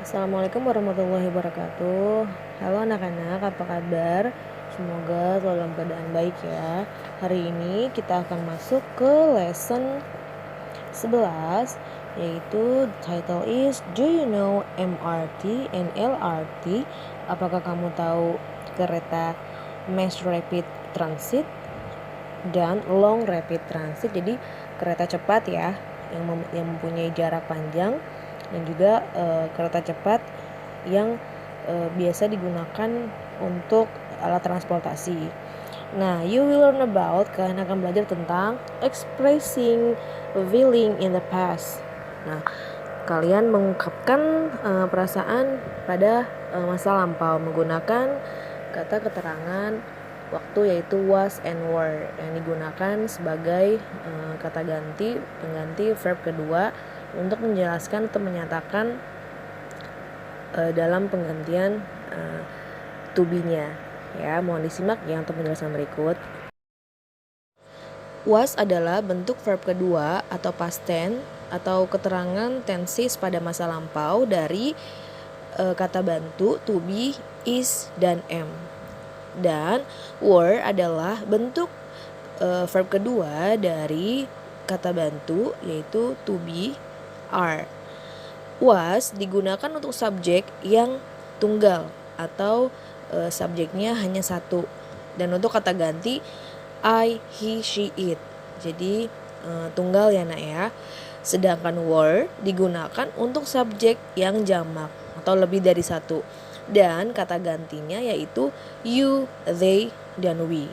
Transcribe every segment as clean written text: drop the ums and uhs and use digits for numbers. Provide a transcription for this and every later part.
Assalamualaikum warahmatullahi wabarakatuh. Halo anak-anak, apa kabar? Semoga selalu dalam keadaan baik ya. Hari ini kita akan masuk ke lesson 11, yaitu title is Do you know MRT and LRT? Apakah kamu tahu kereta Mass Rapid Transit dan Long Rapid Transit? Jadi kereta cepat ya, yang mempunyai jarak panjang, dan juga kereta cepat yang biasa digunakan untuk alat transportasi. Nah, you will learn about, kalian akan belajar tentang expressing feeling in the past. Nah, kalian mengungkapkan perasaan pada masa lampau menggunakan kata keterangan waktu, yaitu was and were, yang digunakan sebagai kata ganti pengganti verb kedua untuk menjelaskan atau menyatakan dalam penggantian to be-nya. Ya, mohon disimak ya untuk penjelasan berikut. Was adalah bentuk verb kedua atau past tense atau keterangan tenses pada masa lampau dari kata bantu to be, is, dan am. Dan were adalah bentuk verb kedua dari kata bantu, yaitu to be, are. Was digunakan untuk subjek yang tunggal atau subjeknya hanya satu, dan untuk kata ganti I, he, she, it. Jadi tunggal ya nak ya. Sedangkan were digunakan untuk subjek yang jamak atau lebih dari satu, dan kata gantinya yaitu you, they, dan we.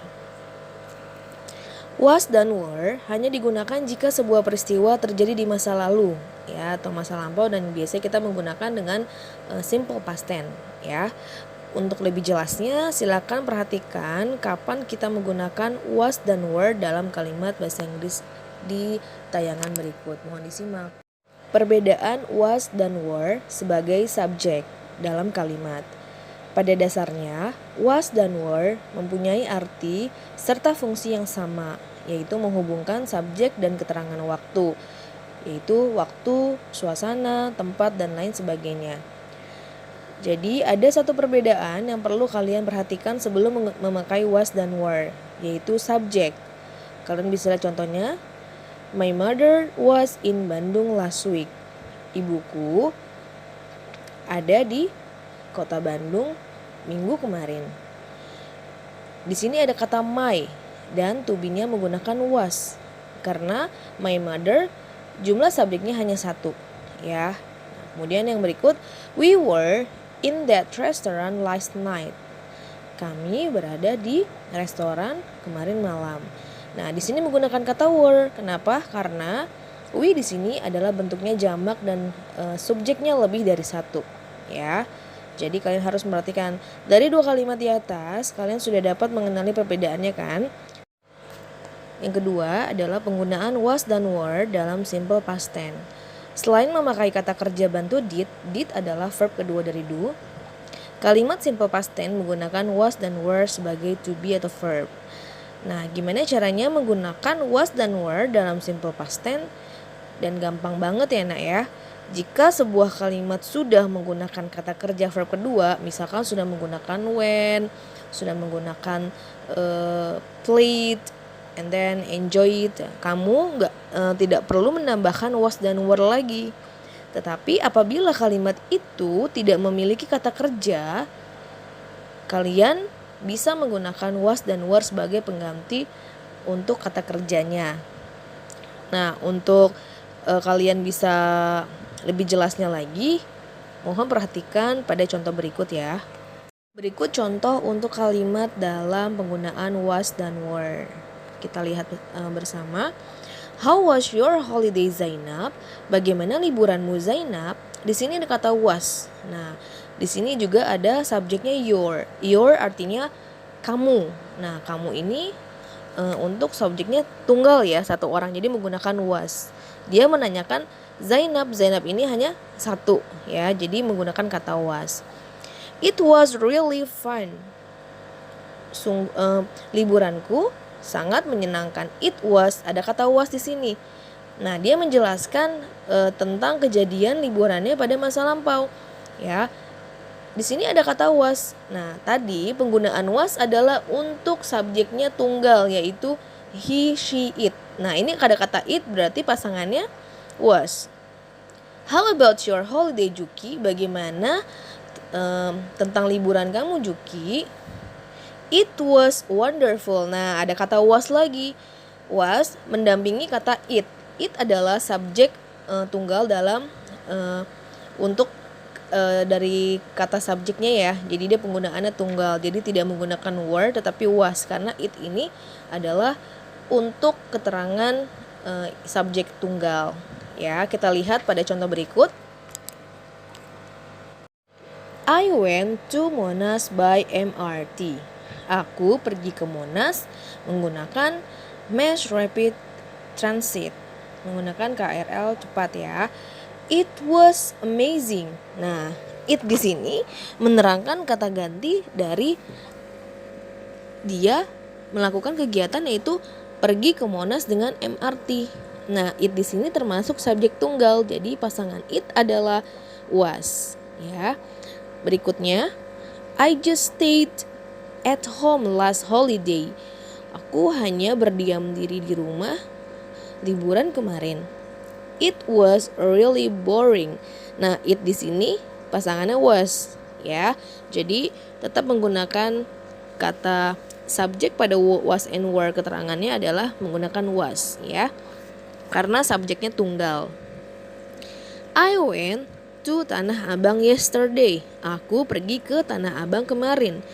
Was dan were hanya digunakan jika sebuah peristiwa terjadi di masa lalu ya, atau masa lampau, dan biasanya kita menggunakan dengan simple past tense ya. Untuk lebih jelasnya silakan perhatikan kapan kita menggunakan was dan were dalam kalimat bahasa Inggris di tayangan berikut. Mohon disimak. Perbedaan was dan were sebagai subjek dalam kalimat. Pada dasarnya, was dan were mempunyai arti serta fungsi yang sama, yaitu menghubungkan subjek dan keterangan waktu, yaitu waktu, suasana, tempat, dan lain sebagainya. Jadi ada satu perbedaan yang perlu kalian perhatikan sebelum memakai was dan were, yaitu subjek. Kalian bisa lihat contohnya. My mother was in Bandung last week. Ibuku ada di Kota Bandung minggu kemarin. Di sini ada kata my dan to be-nya menggunakan was, karena my mother jumlah subjeknya hanya satu ya. Kemudian yang berikut, we were in that restaurant last night. Kami berada di restoran kemarin malam. Nah, di sini menggunakan kata were. Kenapa? Karena we di sini adalah bentuknya jamak dan subjeknya lebih dari satu ya. Jadi kalian harus memperhatikan dari dua kalimat di atas, kalian sudah dapat mengenali perbedaannya kan? Yang kedua adalah penggunaan was dan were dalam simple past tense. Selain memakai kata kerja bantu did adalah verb kedua dari do. Kalimat simple past tense menggunakan was dan were sebagai to be atau verb. Nah, gimana caranya menggunakan was dan were dalam simple past tense? Dan gampang banget ya nak ya. Jika sebuah kalimat sudah menggunakan kata kerja verb kedua, misalkan sudah menggunakan when, sudah menggunakan played, and then enjoy it, kamu tidak perlu menambahkan was dan were lagi. Tetapi apabila kalimat itu tidak memiliki kata kerja, kalian bisa menggunakan was dan were sebagai pengganti untuk kata kerjanya. Nah, untuk kalian bisa lebih jelasnya lagi, mohon perhatikan pada contoh berikut ya. Berikut contoh untuk kalimat dalam penggunaan was dan were. Kita lihat bersama. How was your holiday, Zainab? Bagaimana liburanmu, Zainab? Di sini ada kata was. Nah, di sini juga ada subjeknya your. Your artinya kamu. Nah, kamu ini untuk subjeknya tunggal ya, satu orang, jadi menggunakan was. Dia menanyakan Zainab. Zainab ini hanya satu ya, jadi menggunakan kata was. It was really fun. Liburanku sangat menyenangkan. It was, ada kata was di sini. Nah, dia menjelaskan tentang kejadian liburannya pada masa lampau. ya. Di sini ada kata was. Nah, tadi penggunaan was adalah untuk subjeknya tunggal, yaitu he, she, it. Nah, ini ada kata it berarti pasangannya was. How about your holiday, Juki? Bagaimana tentang liburan kamu, Juki? It was wonderful. Nah, ada kata was lagi. Was mendampingi kata it. It adalah subjek tunggal dalam untuk dari kata subjeknya ya. Jadi dia penggunaannya tunggal. Jadi tidak menggunakan were tetapi was, karena it ini adalah untuk keterangan subjek tunggal. Ya, kita lihat pada contoh berikut. I went to Monas by MRT. Aku pergi ke Monas menggunakan Mass Rapid Transit, menggunakan KRL cepat ya. It was amazing. Nah, it di sini menerangkan kata ganti dari dia melakukan kegiatan, yaitu pergi ke Monas dengan MRT. Nah, it di sini termasuk subjek tunggal. Jadi pasangan it adalah was, ya. Berikutnya, I just stayed at home last holiday. Aku hanya berdiam diri di rumah liburan kemarin. It was really boring. Nah, it di sini pasangannya was, ya. Jadi tetap menggunakan kata subjek pada was and were, keterangannya adalah menggunakan was, ya. Karena subjeknya tunggal. I went to Tanah Abang yesterday. Aku pergi ke Tanah Abang kemarin.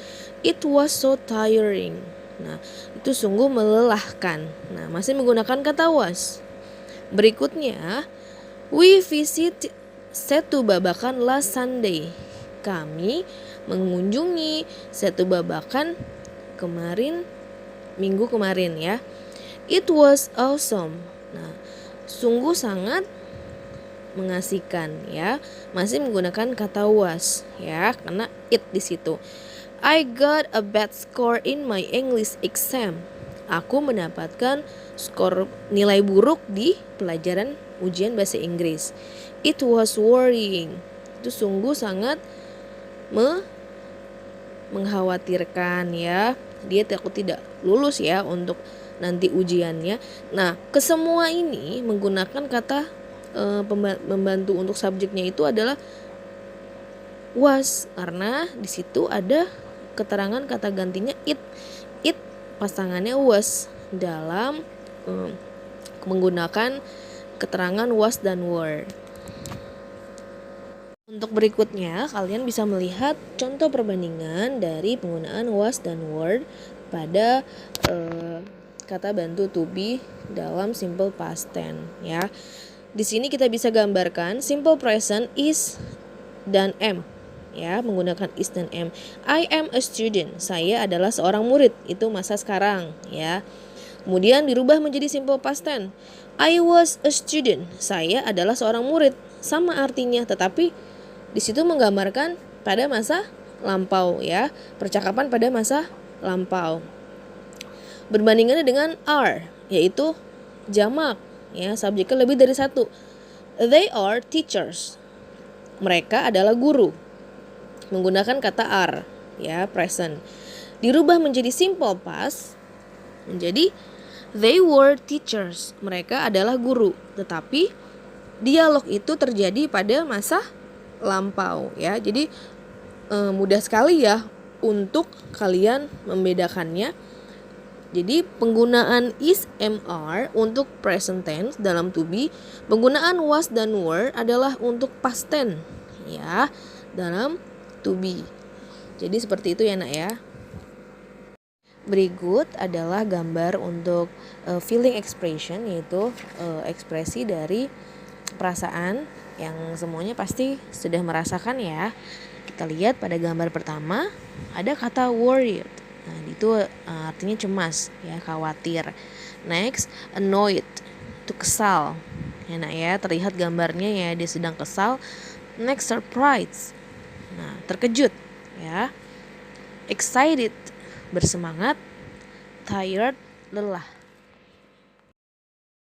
It was so tiring. Nah, itu sungguh melelahkan. Nah, masih menggunakan kata was. Berikutnya, we visit Setu Babakan last Sunday. Kami mengunjungi Setu Babakan minggu kemarin ya. It was awesome. Nah, sungguh sangat mengasihkan ya. Masih menggunakan kata was ya, karena it di situ. I got a bad score in my English exam. Aku mendapatkan skor nilai buruk di pelajaran ujian bahasa Inggris. It was worrying. Itu sungguh sangat mengkhawatirkan ya. Dia takut tidak lulus ya untuk nanti ujiannya. Nah, kesemua ini menggunakan kata pembantu untuk subjeknya itu adalah was, karena di situ ada keterangan kata gantinya it. It pasangannya was dalam menggunakan keterangan was dan were. Untuk berikutnya, kalian bisa melihat contoh perbandingan dari penggunaan was dan were pada kata bantu to be dalam simple past tense ya. Di sini kita bisa gambarkan simple present is dan am ya, menggunakan is dan am. I am a student. Saya adalah seorang murid. Itu masa sekarang ya. Kemudian dirubah menjadi simple past tense. I was a student. Saya adalah seorang murid. Sama artinya, tetapi di situ menggambarkan pada masa lampau ya. Percakapan pada masa lampau. Berbandingannya dengan are, yaitu jamak ya, subjeknya lebih dari satu. They are teachers. Mereka adalah guru. Menggunakan kata are ya, present. Dirubah menjadi simple past menjadi they were teachers. Mereka adalah guru. Tetapi dialog itu terjadi pada masa lampau ya. Jadi mudah sekali ya untuk kalian membedakannya. Jadi penggunaan is, am, are untuk present tense dalam to be, penggunaan was dan were adalah untuk past tense ya dalam to be. Jadi seperti itu ya nak ya. Berikut adalah gambar untuk feeling expression, yaitu ekspresi dari perasaan yang semuanya pasti sudah merasakan ya. Kita lihat pada gambar pertama ada kata worried. Nah, itu artinya cemas ya, khawatir. Next, annoyed, itu kesal. Ya nak ya, terlihat gambarnya ya, dia sedang kesal. Next, surprise. Nah, terkejut ya. Excited, bersemangat. Tired, lelah.